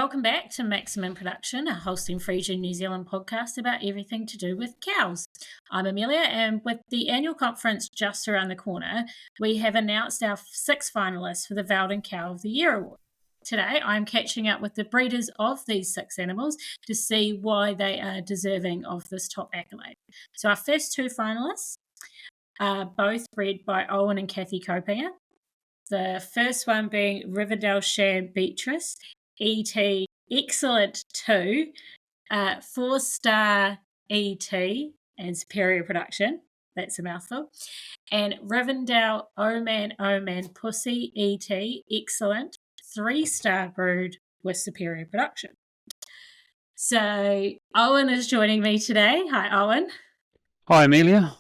Welcome back to Maximum Production, a Holstein Friesian New Zealand podcast about everything to do with cows. I'm Amelia, and with the annual conference just around the corner, we have announced our 6 finalists for the Valden Cow of the Year award. Today, I'm catching up with the breeders of these 6 animals to see why they are deserving of this top accolade. So our first 2 finalists are both bred by Owen and Cathy Copinga. The first one being Rivendell Sham Beatric-ET, excellent 2, 4-star ET and superior production. That's a mouthful. And Rivendell Oman Oman Pussy-ET, excellent 3-star brood with superior production. So Owen is joining me today. Hi, Owen. Hi, Amelia.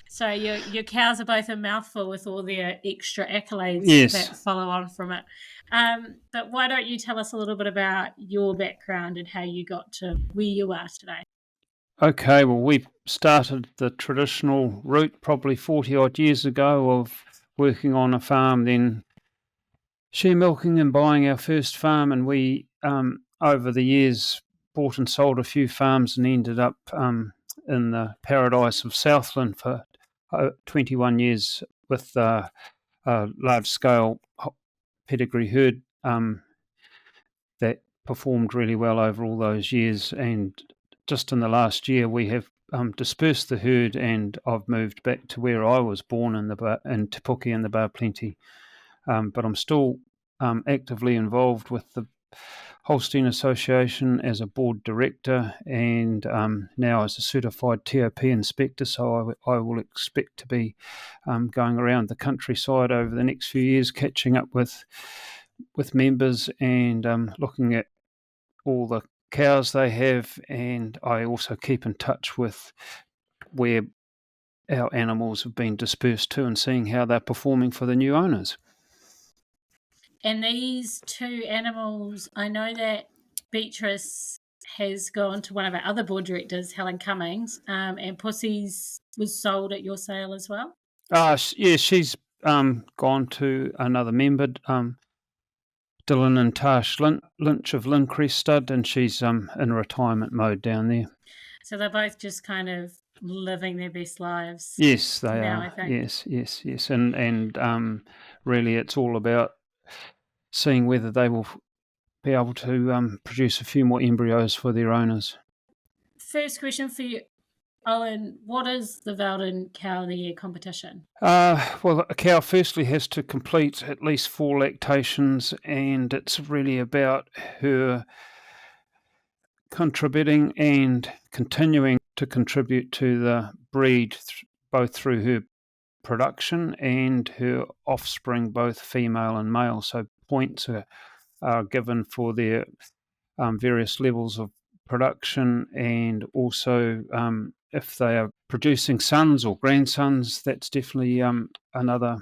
So your cows are both a mouthful with all their extra accolades that follow on from it. But why don't you tell us a little bit about your background and how you got to where you are today? Okay, well, we started the traditional route probably 40-odd years ago of working on a farm, then share milking and buying our first farm. And we, over the years, bought and sold a few farms and ended up in the paradise of Southland for 21 years with a large-scale pedigree herd that performed really well over all those years. And just in the last year, we have dispersed the herd, and I've moved back to where I was born in Te Puke in the Bar Plenty. But I'm still actively involved with the Holstein Association as a board director, and now as a certified TOP inspector. So I will expect to be going around the countryside over the next few years, catching up with members and looking at all the cows they have. And I also keep in touch with where our animals have been dispersed to and seeing how they're performing for the new owners. And these 2 animals, I know that Beatrice has gone to one of our other board directors, Helen Cummings, and Pussy's was sold at your sale as well? Yeah, she's gone to another member, Dylan and Tash Lynch of Lincrest Stud, and she's in retirement mode down there. So they're both just kind of living their best lives. Yes, they now, are. I think. Yes. And really it's all about seeing whether they will be able to produce a few more embryos for their owners. First question for you, Owen, what is the Valden Cow of the Year competition? Well, a cow firstly has to complete at least 4 lactations, and it's really about her contributing and continuing to contribute to the breed, both through her production and her offspring, both female and male. So points are given for their various levels of production, and also if they are producing sons or grandsons, that's definitely another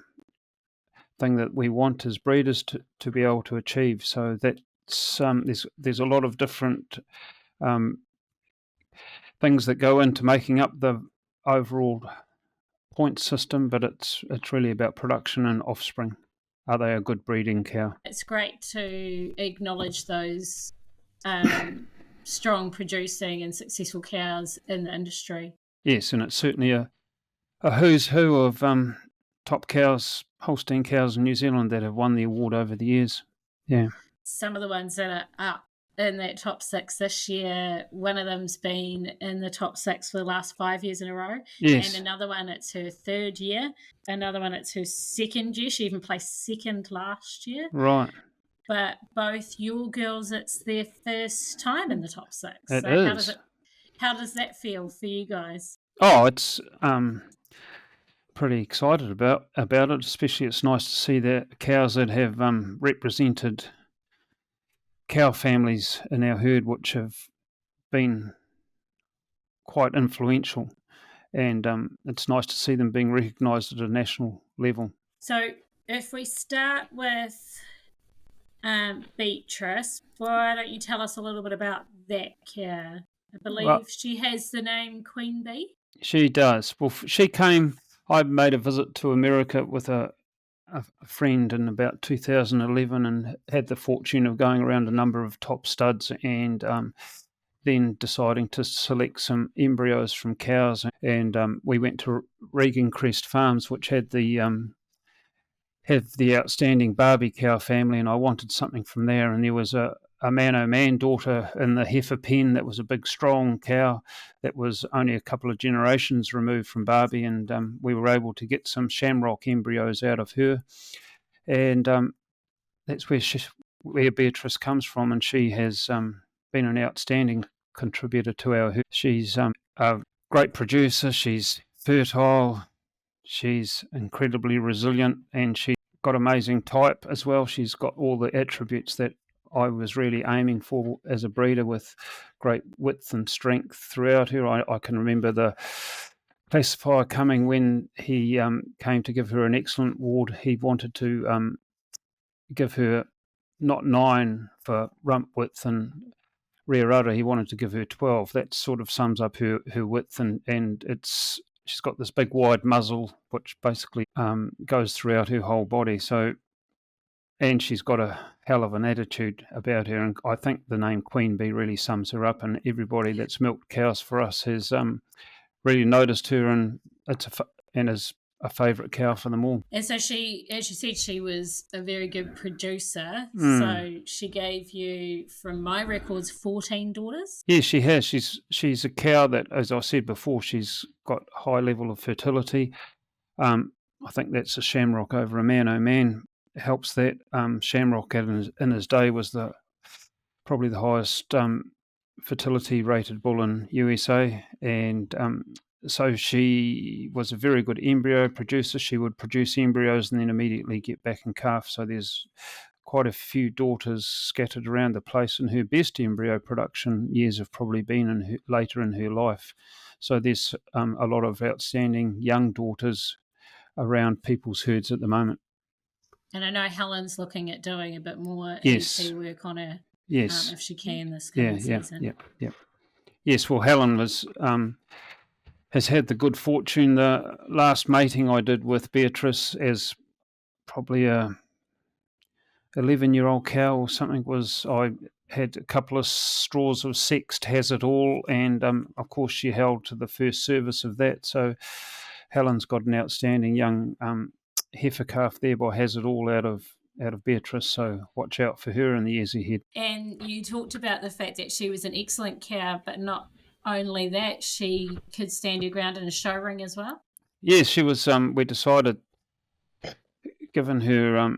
thing that we want as breeders to be able to achieve. So that's there's a lot of different things that go into making up the overall point system, but it's really about production and offspring. Are they a good breeding cow? It's great to acknowledge those strong producing and successful cows in the industry. Yes, and it's certainly a who's who of top cows, Holstein cows in New Zealand that have won the award over the years. Yeah. Some of the ones that are up in that top 6 this year, one of them's been in the top 6 for the last 5 years in a row. Yes. And another one, it's her 3rd year. Another one, it's her 2nd year. She even placed 2nd last year. Right. But both your girls, it's their first time in the top 6. It is. How does that feel for you guys? Oh, it's pretty excited about it. Especially, it's nice to see the cows that have represented cow families in our herd, which have been quite influential, and it's nice to see them being recognised at a national level. So if we start with Beatrice, why don't you tell us a little bit about that cow? I believe she has the name Queen Bee. She does. Well, she came, I made a visit to America with a a friend in about 2011 and had the fortune of going around a number of top studs and then deciding to select some embryos from cows. And we went to Regan Crest Farms, which had the outstanding Barbie cow family, and I wanted something from there. And there was a Man Oman daughter in the heifer pen that was a big, strong cow that was only a couple of generations removed from Barbie, and we were able to get some shamrock embryos out of her. And that's where Beatrice comes from, and she has been an outstanding contributor to our herd. She's a great producer, she's fertile, she's incredibly resilient, and she's got amazing type as well. She's got all the attributes that I was really aiming for as a breeder, with great width and strength throughout her. I can remember the classifier coming when he came to give her an excellent ward. He wanted to give her not 9 for rump width and rear udder, he wanted to give her 12. That sort of sums up her width, and she's got this big wide muzzle which basically goes throughout her whole body. So, and she's got a hell of an attitude about her, and I think the name Queen Bee really sums her up, and everybody that's milked cows for us has really noticed her, and is a favourite cow for them all. And so she, as you said, she was a very good producer. So she gave you, from my records, 14 daughters? Yeah, she has. She's a cow that, as I said before, she's got high level of fertility. I think that's a Shamrock over a Man Oman helps that. Shamrock in his day was probably the highest fertility rated bull in USA, and so she was a very good embryo producer. She would produce embryos and then immediately get back in calf. So there's quite a few daughters scattered around the place, and her best embryo production years have probably been later in her life. So there's a lot of outstanding young daughters around people's herds at the moment. And I know Helen's looking at doing a bit more Yes. ET work on her, yes, if she can this coming season. Yeah. Yes, well, Helen has had the good fortune. The last mating I did with Beatrice as probably a 11-year-old cow or something I had a couple of straws of sexed Has It All, and of course she held to the first service of that. So Helen's got an outstanding young heifer calf there by Has It All out of Beatrice, so watch out for her in the years ahead. And you talked about the fact that she was an excellent cow, but not only that, she could stand her ground in a show ring as well? Yes, she was. We decided, given her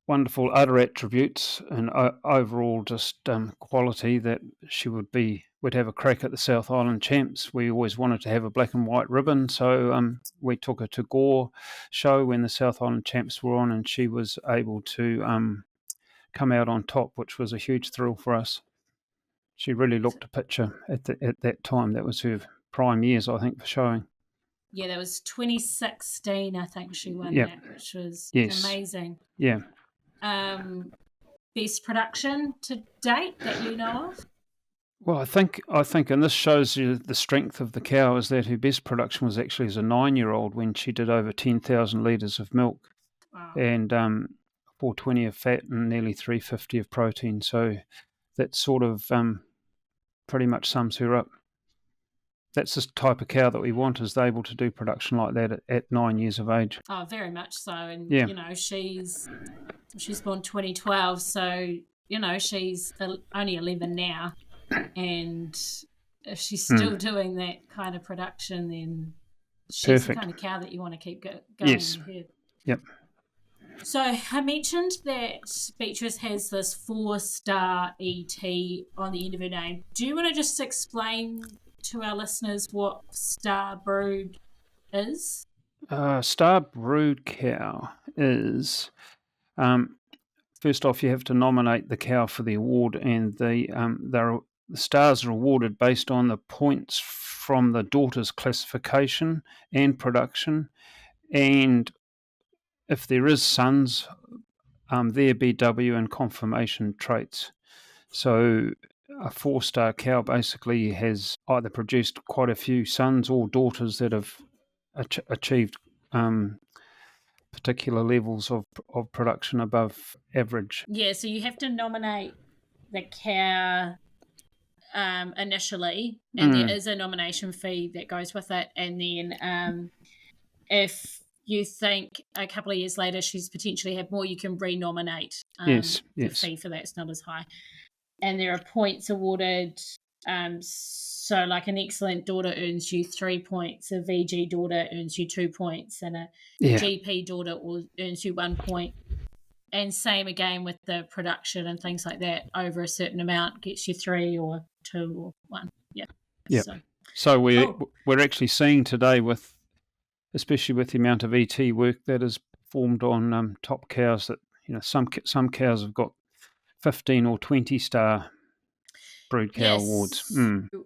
wonderful udder attributes and overall just quality, that she would have a crack at the South Island Champs. We always wanted to have a black and white ribbon, so we took her to Gore show when the South Island Champs were on, and she was able to come out on top, which was a huge thrill for us. She really looked a picture at that time. That was her prime years, I think, for showing. Yeah, that was 2016, I think she won that, which was amazing. Yeah. Best production to date that you know of? Well, I think, and this shows you the strength of the cow, is that her best production was actually as a 9-year-old when she did over 10,000 litres of milk. Wow. And 420 of fat and nearly 350 of protein. So that sort of pretty much sums her up. That's the type of cow that we want, is able to do production like that at 9 years of age. Oh, very much so. And, yeah. You know, she's born 2012, so, you know, she's only 11 now. And if she's still doing that kind of production, then she's the kind of cow that you want to keep going. Yes. Yep. So I mentioned that Beatrice has this 4-star ET on the end of her name. Do you want to just explain to our listeners what star brood is? Star brood cow is, first off, you have to nominate the cow for the award, and the stars are awarded based on the points from the daughter's classification and production, and if there is sons, their BW and conformation traits. So a 4-star cow basically has either produced quite a few sons or daughters that have achieved particular levels of production above average. Yeah, so you have to nominate the cow initially, and there is a nomination fee that goes with it. And then if you think a couple of years later she's potentially had more, you can re-nominate. The fee for that's not as high. And there are points awarded. So like an excellent daughter earns you 3 points, a VG daughter earns you 2 points, and a GP daughter earns you 1 point. And same again with the production and things like that. Over a certain amount gets you 3 or 2 or 1. Yeah. Yeah. So we're actually seeing today, especially with the amount of ET work that is performed on top cows, that some cows have got 15 or 20 star brood cow awards.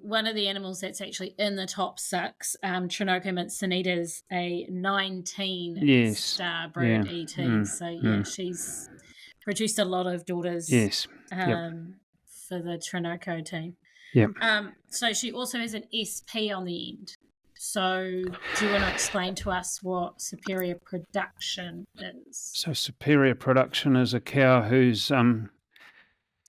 One of the animals that's actually in the top 6, Trinoko Manzanita's a 19 star brood ET. So she's produced a lot of daughters for the Trinoko team. So she also has an SP on the end. So do you want to explain to us what superior production is? So superior production is a cow whose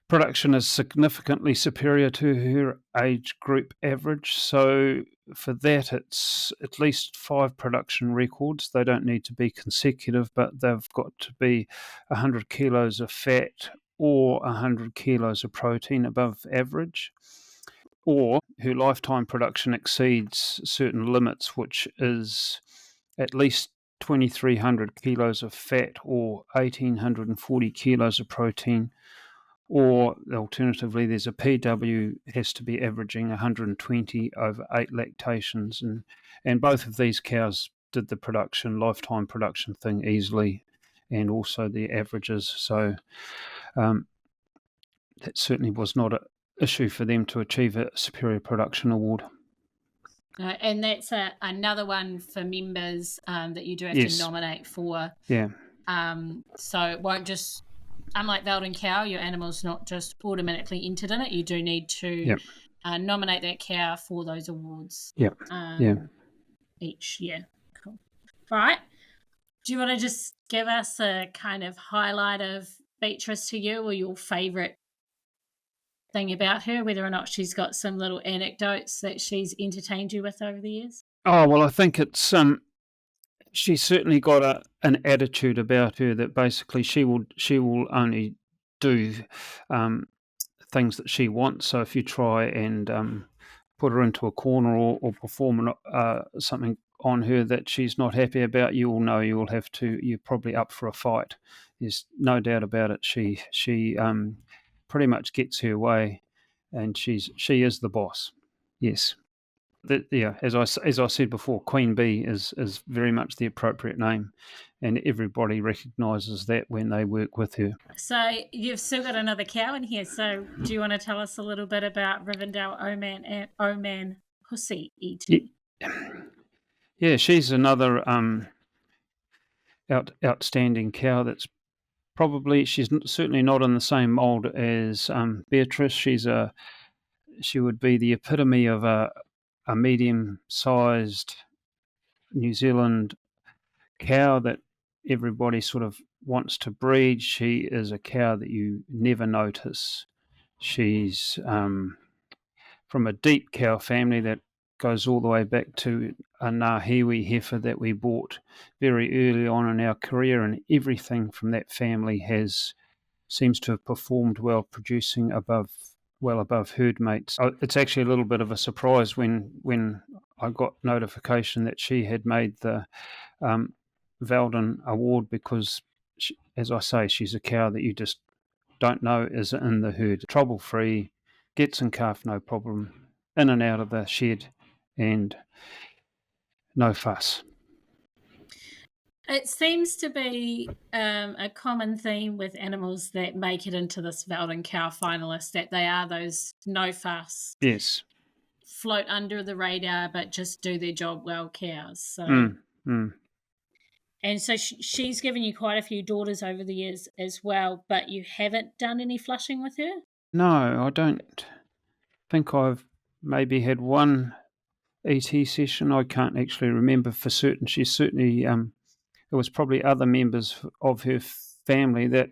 production is significantly superior to her age group average. So for that, it's at least 5 production records. They don't need to be consecutive, but they've got to be 100 kilos of fat or 100 kilos of protein above average, or her lifetime production exceeds certain limits, which is at least 2,300 kilos of fat or 1,840 kilos of protein, or alternatively, there's a PW has to be averaging 120 over 8 lactations, and both of these cows did the lifetime production thing easily, and also the averages. So that certainly was not an issue for them to achieve a superior production award. And that's another one for members that you do have to nominate for. Yeah. So it won't just, unlike Valden Cow, your animal's not just automatically entered in it. You do need to nominate that cow for those awards each year. Cool. All right. Do you want to just give us a kind of highlight of Beatrice to you, or your favourite thing about her, whether or not she's got some little anecdotes that she's entertained you with over the years? Oh, well, I think it's she's certainly got an attitude about her that basically she will only do things that she wants. So if you try and put her into a corner or perform something on her that she's not happy about, you will know you're probably up for a fight. There's no doubt about it. She pretty much gets her way, and she is the boss. Yes. As I said before, Queen Bee is very much the appropriate name, and everybody recognises that when they work with her. So you've still got another cow in here. So do you want to tell us a little bit about Rivendell Oman Pussy-ET? Yeah, she's another outstanding cow. She's certainly not in the same mould as Beatrice. She would be the epitome of a medium-sized New Zealand cow that everybody sort of wants to breed. She is a cow that you never notice. She's from a deep cow family that goes all the way back to a Ngāhiwi heifer that we bought very early on in our career, and everything from that family seems to have performed well, producing well above herd mates. It's actually a little bit of a surprise when I got notification that she had made the Valden Award, because as I say, she's a cow that you just don't know is in the herd. Trouble-free, gets in calf no problem, in and out of the shed, and no fuss. It seems to be a common theme with animals that make it into this Valden Cow finalist, that they are those no fuss, float under the radar, but just do their job well cows. So, And so she's given you quite a few daughters over the years as well, but you haven't done any flushing with her? No, I don't think I've maybe had one ET session. I can't actually remember for certain. She's certainly was probably other members of her family that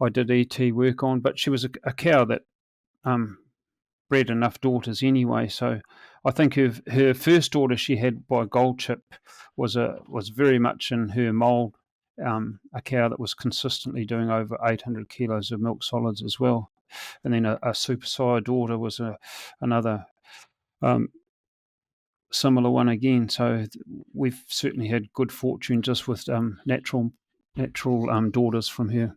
I did ET work on, but she was a cow that bred enough daughters anyway. So I think her first daughter she had by Gold Chip was very much in her mould, a cow that was consistently doing over 800 kilos of milk solids as well. And then a super sire daughter was another similar one again. So we've certainly had good fortune just with natural daughters from her.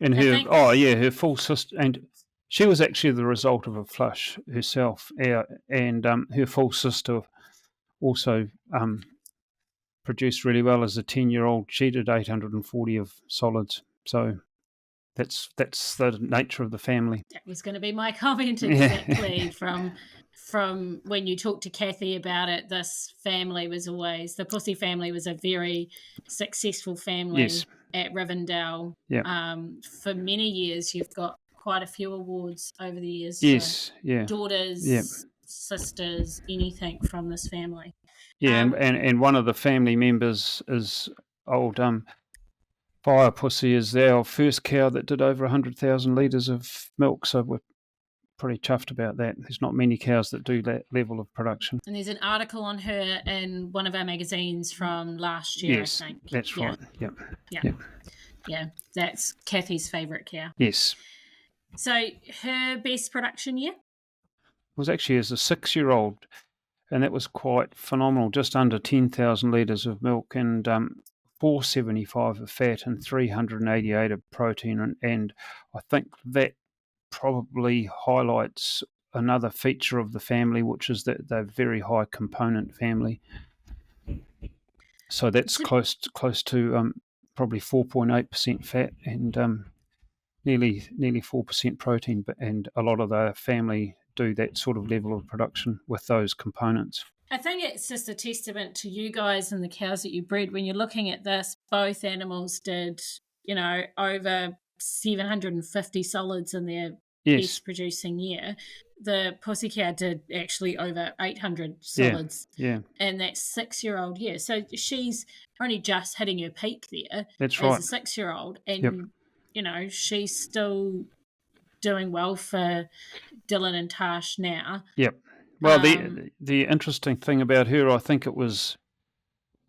And her full sister, and she was actually the result of a flush herself, and her full sister also produced really well as a 10-year-old. She did 840 of solids, so that's the nature of the family. That was going to be my comment exactly. From when you talked to Kathy about it, this family was always, the Pussy family was a very successful family. Yes. At Rivendell. Yep. For many years, you've got quite a few awards over the years. Yes, yeah. Daughters, yep. sisters, anything from this family. Yeah, and one of the family members is old Fire Pussy is our first cow that did over 100,000 litres of milk, so we're pretty chuffed about that. There's not many cows that do that level of production. And there's an article on her in one of our magazines from last year, yes, I think. That's right. Yep. Yeah, that's Kathy's favourite cow. Yes. So her best production year? Was actually as a 6-year-old, and that was quite phenomenal, just under 10,000 litres of milk and 475 of fat and 388 of protein. And I think that probably highlights another feature of the family, which is that they're very high component family. So that's close to probably 4.8% fat and nearly 4% protein. And a lot of the family do that sort of level of production with those components. I think it's just a testament to you guys and the cows that you bred. When you're looking at this, both animals did, over 750 solids in their best producing year. The Pussy cow did actually over 800 solids in that 6-year-old year. So she's only just hitting her peak there. That's as a 6-year-old. And, she's still doing well for Dylan and Tash now. Yep. Well, the interesting thing about her, I think it was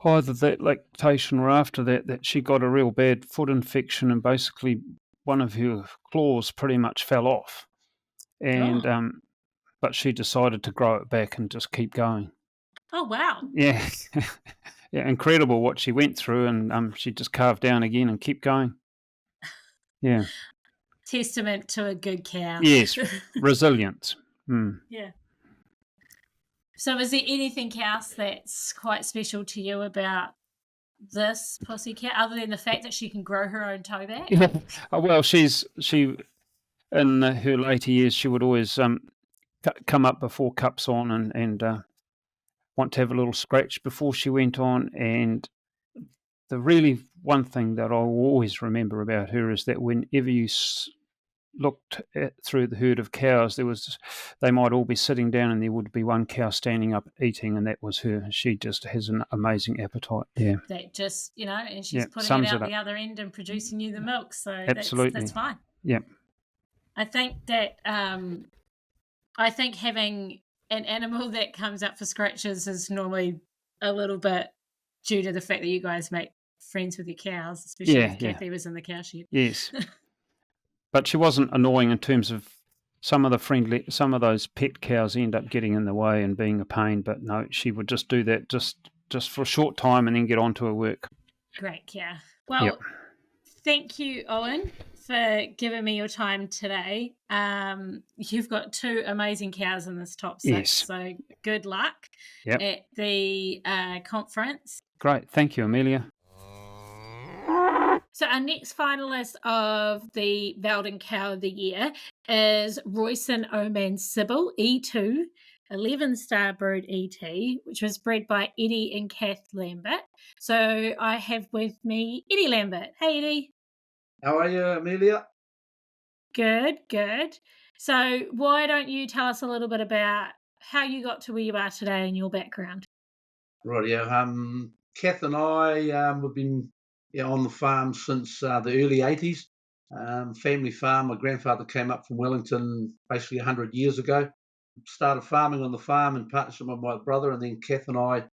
either that lactation or after that she got a real bad foot infection and basically one of her claws pretty much fell off. And but she decided to grow it back and just keep going. Oh, wow. Yeah. Yeah, incredible what she went through, and she just carved down again and kept going. Yeah. Testament to a good cow. Yes, resilience. Yeah. So is there anything else that's quite special to you about this Pussy cow, other than the fact that she can grow her own toe back? Well, she in her later years, she would always come up before cups on and want to have a little scratch before she went on. And the really one thing that I will always remember about her is that whenever you looked through the herd of cows, they might all be sitting down and there would be one cow standing up eating, and that was her. She just has an amazing appetite. Yeah, that just and she's putting it out the other end and producing you the milk. So absolutely, that's fine. Yeah, I think that having an animal that comes up for scratches is normally a little bit due to the fact that you guys make friends with your cows, especially if Kathy was in the cow shed. Yes. But she wasn't annoying in terms of some of those pet cows end up getting in the way and being a pain. But no, she would just do that just for a short time and then get on to her work. Great, yeah. Well, Thank you, Owen, for giving me your time today. You've got 2 amazing cows in this top 6, so good luck at the conference. Great, thank you, Amelia. So our next finalist of the Valden Cow of the Year is Royson Oman Cybil, E2, 11-star brood ET, which was bred by Eddie and Kath Lambert. So I have with me Eddie Lambert. Hey, Eddie. How are you, Amelia? Good. So why don't you tell us a little bit about how you got to where you are today and your background? Right, Kath and I have been on the farm since the early 80s. Family farm. My grandfather came up from Wellington basically 100 years ago. Started farming on the farm in partnership with my brother, and then Kath and I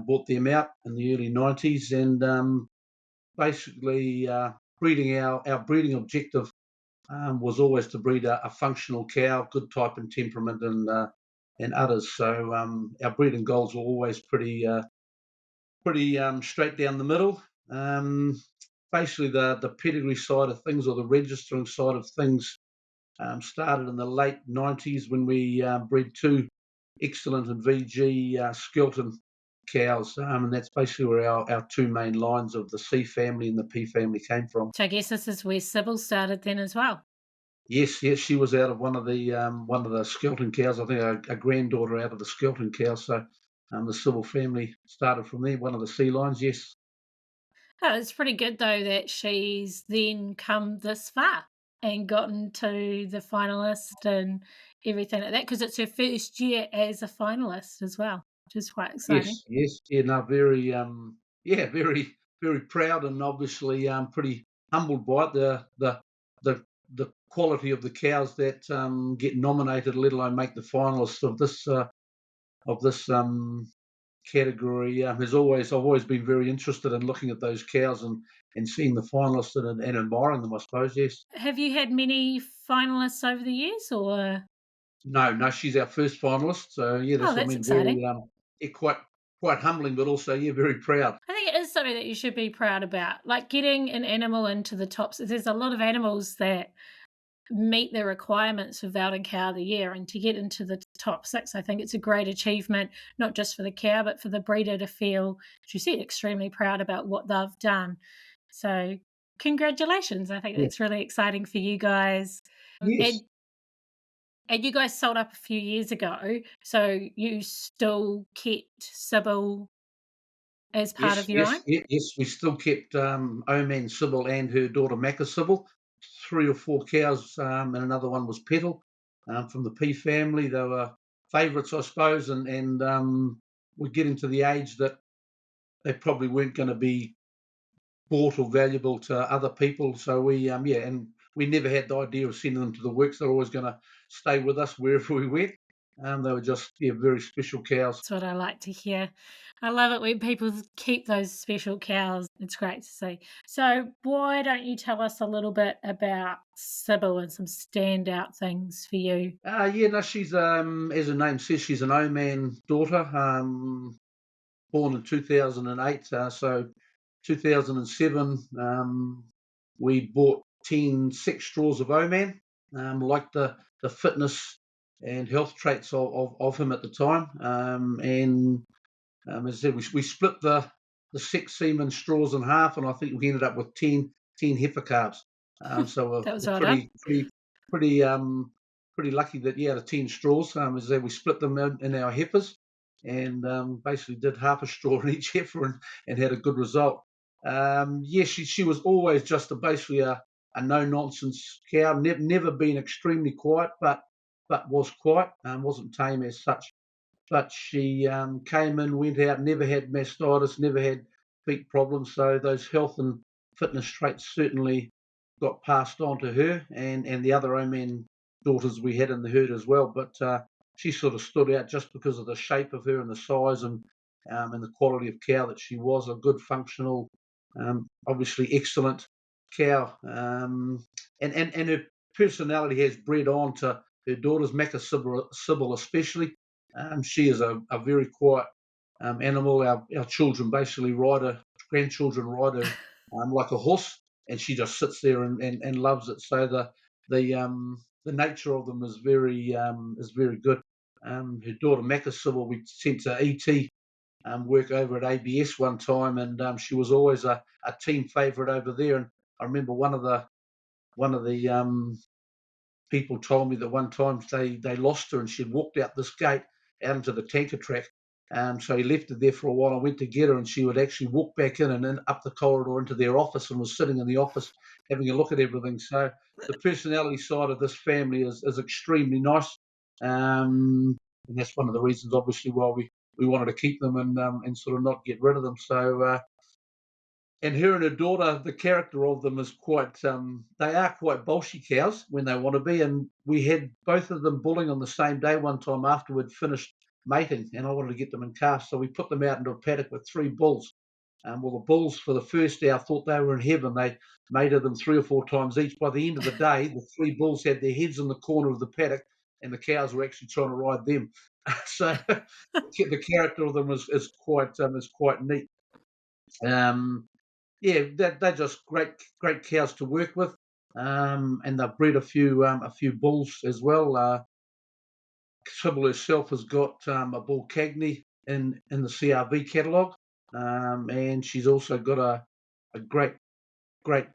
bought them out in the early 90s, and basically breeding our breeding objective was always to breed a functional cow, good type and temperament, and others. So our breeding goals were always pretty straight down the middle. Basically, the pedigree side of things, or the registering side of things, started in the late 90s when we bred two excellent and VG Skelton cows, and that's basically where our two main lines of the C family and the P family came from. So I guess this is where Cybil started then as well. Yes, she was out of one of the Skelton cows. I think a granddaughter out of the Skelton cow. So the Cybil family started from there, one of the C lines. Yes. Oh, it's pretty good though that she's then come this far and gotten to the finalist and everything like that, because it's her first year as a finalist as well, which is quite exciting. Yes, yeah, no, very, very, very proud, and obviously pretty humbled by it. The quality of the cows that get nominated, let alone make the finalists of this category, I've always been very interested in looking at those cows and seeing the finalists and admiring them, I suppose. Yes. Have you had many finalists over the years, or? No, she's our first finalist. So yeah, Oh, that's exciting. Very quite humbling, but also very proud. I think it is something that you should be proud about, like getting an animal into the tops. There's a lot of animals that meet the requirements for Valden Cow of the Year, and to get into the top 6, I think it's a great achievement, not just for the cow, but for the breeder to feel, as you said, extremely proud about what they've done. So congratulations. I think that's really exciting for you guys. Yes. And you guys sold up a few years ago, so you still kept Cybil as part of your own? Yes, we still kept Oman Cybil and her daughter Macca Cybil, 3 or 4 cows, and another one was Petal from the P family. They were favourites, I suppose, and we're getting to the age that they probably weren't going to be bought or valuable to other people. So we, and we never had the idea of sending them to the works. They're always going to stay with us wherever we went. They were just very special cows. That's what I like to hear. I love it when people keep those special cows. It's great to see. So why don't you tell us a little bit about Cybil and some standout things for you? She's as her name says, she's an Oman daughter, born in 2008. So 2007, we bought 6 straws of Oman. Liked the fitness and health traits of him at the time, and as I said, we split the 6 semen straws in half, and I think we ended up with 10 heifer calves. So That was we're well done. pretty lucky that the 10 straws. As I said, we split them in our heifers, and basically did half a straw in each heifer, and had a good result. She was always just basically a no nonsense cow. Never been extremely quiet, but was quiet. Wasn't tame as such. But she came in, went out, never had mastitis, never had feet problems. So those health and fitness traits certainly got passed on to her and the other Oman daughters we had in the herd as well. But she sort of stood out just because of the shape of her and the size and the quality of cow that she was. A good, functional, obviously excellent cow. And her personality has bred on to her daughters, Macca Cybil especially. She is a very quiet animal. Our children basically grandchildren ride her like a horse, and she just sits there and loves it. So the nature of them is very good. Her daughter Macca Cybil, we sent to ET work over at ABS one time, and she was always a team favourite over there. And I remember one of the people told me that one time they lost her and she'd walked out this gate out into the tanker track. So he left her there for a while. I went to get her, and she would actually walk back in and then up the corridor into their office, and was sitting in the office having a look at everything. So the personality side of this family is extremely nice, and that's one of the reasons, obviously, why we we wanted to keep them and sort of not get rid of them. So. And her and her daughter, the character of them is quite, they are quite bolshy cows when they want to be. And we had both of them bulling on the same day one time after we'd finished mating, and I wanted to get them in calves. So we put them out into a paddock with 3 bulls. Well, the bulls for the first hour thought they were in heaven. They mated them 3 or 4 times each. By the end of the day, the 3 bulls had their heads in the corner of the paddock, and the cows were actually trying to ride them. So the character of them is quite neat. Yeah, they're just great cows to work with, and they've bred a few bulls as well. Cybil herself has got a bull Cagney in the CRV catalogue, and she's also got a great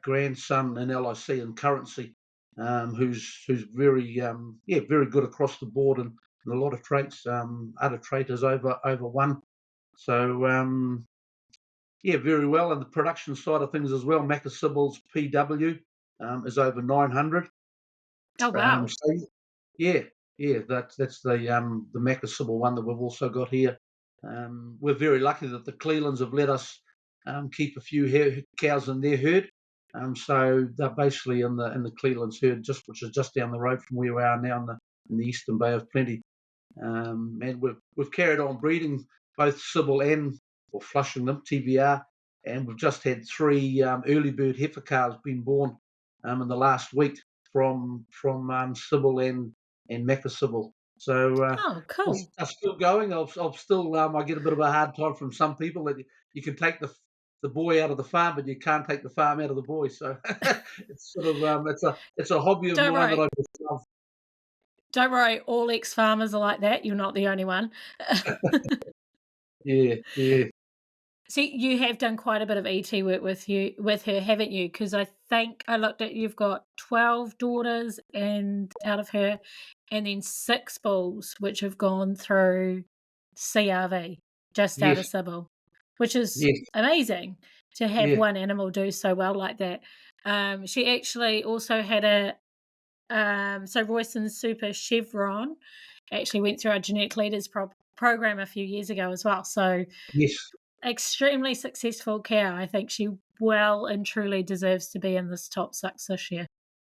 grandson in LIC and Currency, who's very very good across the board and a lot of traits. Other traitors over one, so. Yeah, very well. And the production side of things as well, Macca Cybil's PW is over 900. Oh, wow. So, yeah, that's the Macca Cybil one that we've also got here. We're very lucky that the Clelands have let us keep a few cows in their herd. So they're basically in the Clelands herd, which is just down the road from where we are now in the Eastern Bay of Plenty. And we've carried on breeding both Cybil or flushing them, TBR, and we've just had 3 early bird heifer calves being born in the last week from Cybil and Macca Cybil. So cool. I'm still going. I'll still I get a bit of a hard time from some people that you can take the boy out of the farm, but you can't take the farm out of the boy. So it's sort of it's a hobby of mine that I just love. Don't worry, all ex-farmers are like that. You're not the only one. Yeah. So you have done quite a bit of ET work with her, haven't you? Because I think I looked at you've got 12 daughters and out of her, and then 6 bulls which have gone through CRV just out of Cybil, which is amazing to have one animal do so well like that. She actually also had so Royson Super Chevron actually went through our genetic leaders program a few years ago as well. So extremely successful cow. I think she well and truly deserves to be in this top 6 this year.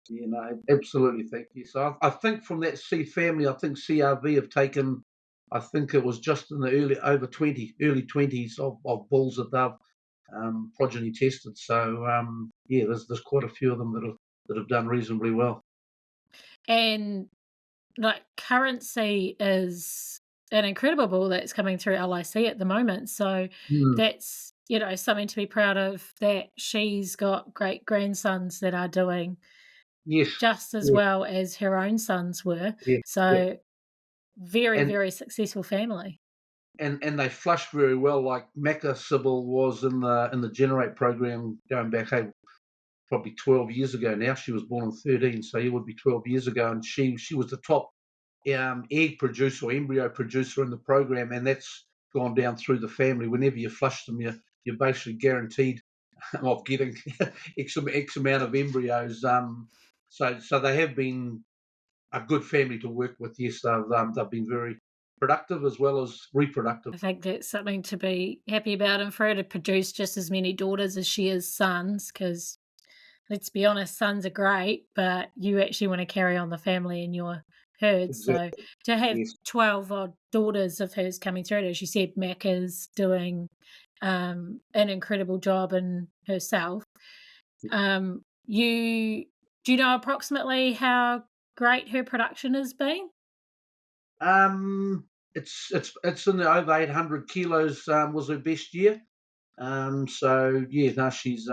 Yeah, no, absolutely. Thank you. So I think from that C family, I think CRV have taken, I think it was just in the early 20s of bulls that they've progeny tested. So there's quite a few of them that have done reasonably well. And like Currency is an incredible bull that's coming through LIC at the moment. So that's, something to be proud of, that she's got great grandsons that are doing just as well as her own sons were. So very, very successful family. And they flushed very well. Like Macca Cybil was in the Generate program going back, probably 12 years ago now. She was born in 13, so it would be 12 years ago. And she was the top egg producer or embryo producer in the program, and that's gone down through the family. Whenever you flush them, you're basically guaranteed of getting X amount of embryos. So they have been a good family to work with. Yes, they've been very productive as well as reproductive. I think that's something to be happy about, and for her to produce just as many daughters as she is sons, because let's be honest, sons are great, but you actually want to carry on the family in your herd. Exactly. So to have 12 odd daughters of hers coming through, as you said, Mac is doing an incredible job in herself. Do you know approximately how great her production has been? It's in the over 800 kilos was her best year. So she's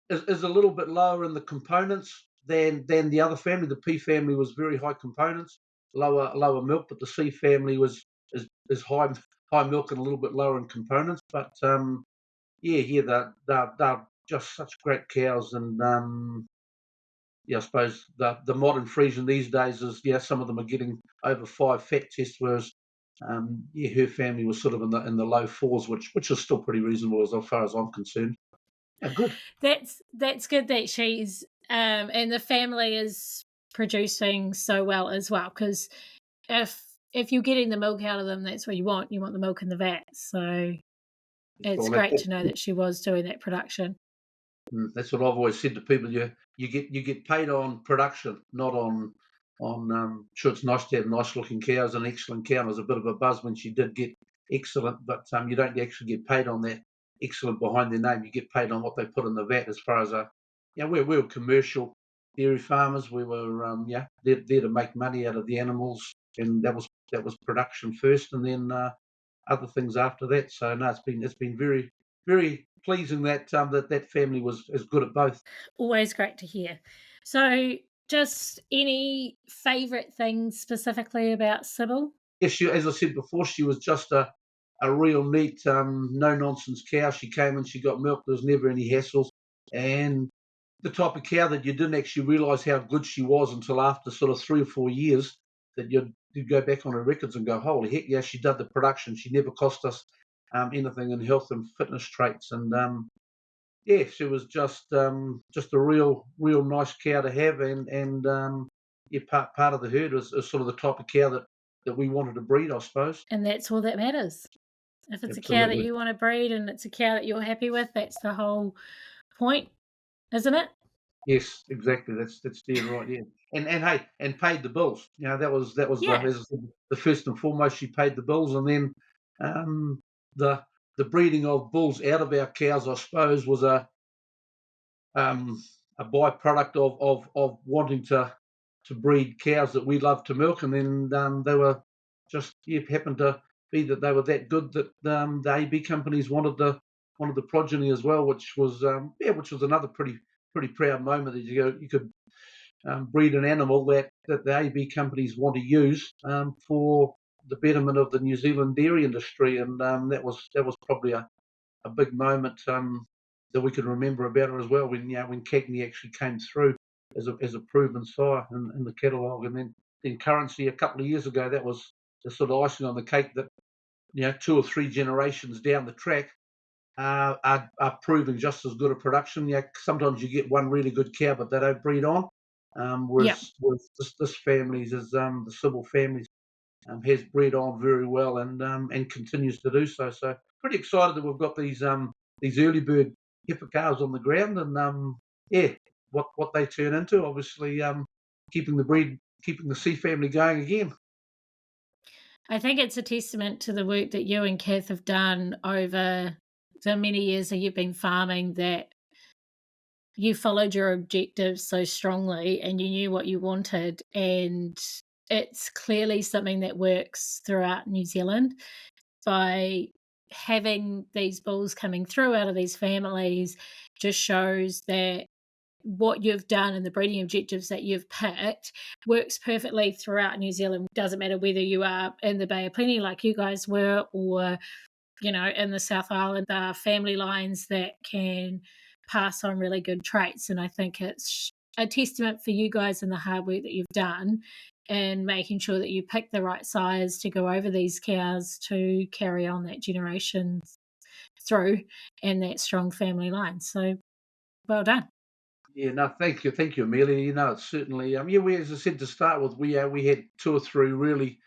is a little bit lower in the components than the other family. The P family was very high components, lower milk, but the C family is high milk and a little bit lower in components. But they're just such great cows, and I suppose the modern Friesian these days is some of them are getting over 5 fat tests, whereas her family was sort of in the low 4s, which is still pretty reasonable as far as I'm concerned. Yeah, good. That's good that she's and the family is producing so well as well, because if if you're getting the milk out of them, that's what you want. You want the milk in the vat. So it's great to know that she was doing that production. That's what I've always said to people. You get paid on production, not on. Sure, it's nice to have nice looking cows and excellent cow. There's a bit of a buzz when she did get excellent, but you don't actually get paid on that excellent behind their name. You get paid on what they put in the vat. As far as we were commercial dairy farmers. We were there to make money out of the animals, and that was production first, and then other things after that. So no, it's been very, very pleasing that that family was as good at both. Always great to hear. So just any favourite things specifically about Cybil? Yes, she, as I said before, she was just a real neat, no nonsense cow. She came and she got milk. There was never any hassles, and the type of cow that you didn't actually realise how good she was until after sort of 3 or 4 years that you'd go back on her records and go, holy heck, yeah, she did the production. She never cost us anything in health and fitness traits, and she was just a real nice cow to have, and part of the herd was sort of the type of cow that we wanted to breed, I suppose. And that's all that matters. If it's Absolutely. a cow that you want to breed and it's a cow that you're happy with, that's the whole point, isn't it? Yes, exactly. That's dead right. Yeah, and hey, and paid the bills. You know, that was Yeah. the first and foremost. She paid the bills, and then the breeding of bulls out of our cows, I suppose, was a byproduct of wanting to breed cows that we love to milk, and then they were just happened to be that they were that good that the AB companies wanted the progeny as well, which was another pretty proud moment that you could breed an animal that the AB companies want to use for the betterment of the New Zealand dairy industry, and that was probably a big moment that we can remember about her as well, when Cagney actually came through as a proven sire in the catalogue, and then Currency a couple of years ago. That was the sort of icing on the cake that 2 or 3 generations down the track are proving just as good a production. Sometimes you get one really good cow, but they don't breed on. Whereas this family's is the Cybil family's has bred on very well, and continues to do so. So pretty excited that we've got these early bird heifer cows on the ground, and what they turn into. Obviously, keeping the C family going again. I think it's a testament to the work that you and Kath have done over the many years that you've been farming, that you followed your objectives so strongly and you knew what you wanted, and it's clearly something that works throughout New Zealand. By having these bulls coming through out of these families just shows that what you've done and the breeding objectives that you've picked works perfectly throughout New Zealand. Doesn't matter whether you are in the Bay of Plenty like you guys were, or in the South Island. There are family lines that can pass on really good traits, and I think it's a testament for you guys and the hard work that you've done and making sure that you pick the right size to go over these cows to carry on that generation through and that strong family line. So well done. Yeah, no, thank you, Amelia. It's certainly we, as I said to start with, we had 2 or 3 really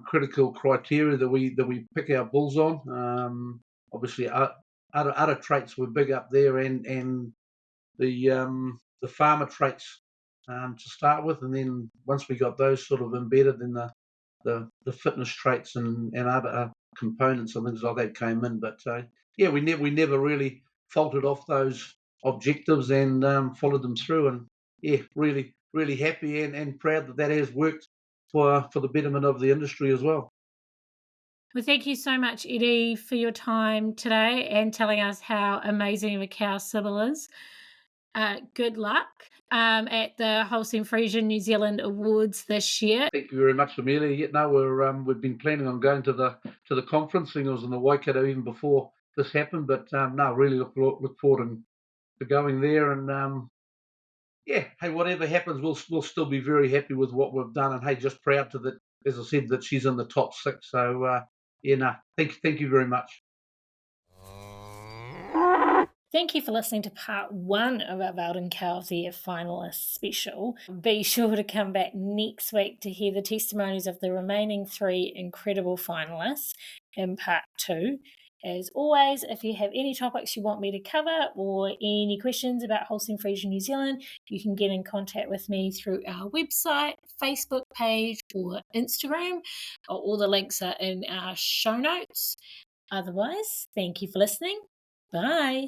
critical criteria that we pick our bulls on. Obviously, other traits were big up there, and the farmer traits to start with, and then once we got those sort of embedded, then the fitness traits and other components and things like that came in. But we never really faltered off those objectives and followed them through, and really happy and proud that has worked for the betterment of the industry as well. Well, thank you so much, Eddie, for your time today and telling us how amazing of a cow Cybil is. Good luck at the Holstein Friesian New Zealand Awards this year. Thank you very much, Amelia. We've been planning on going to the conference. I was in the Waikato even before this happened, but really look forward to going there. And hey, whatever happens, we'll still be very happy with what we've done, and hey, just proud that, as I said, that she's in the top 6. So thank you very much. Thank you for listening to part 1 of our Valden Cow of the Year finalists special. Be sure to come back next week to hear the testimonies of the remaining 3 incredible finalists in part 2. As always, if you have any topics you want me to cover or any questions about Holstein Friesian New Zealand, you can get in contact with me through our website, Facebook page, or Instagram. All the links are in our show notes. Otherwise, thank you for listening. Bye.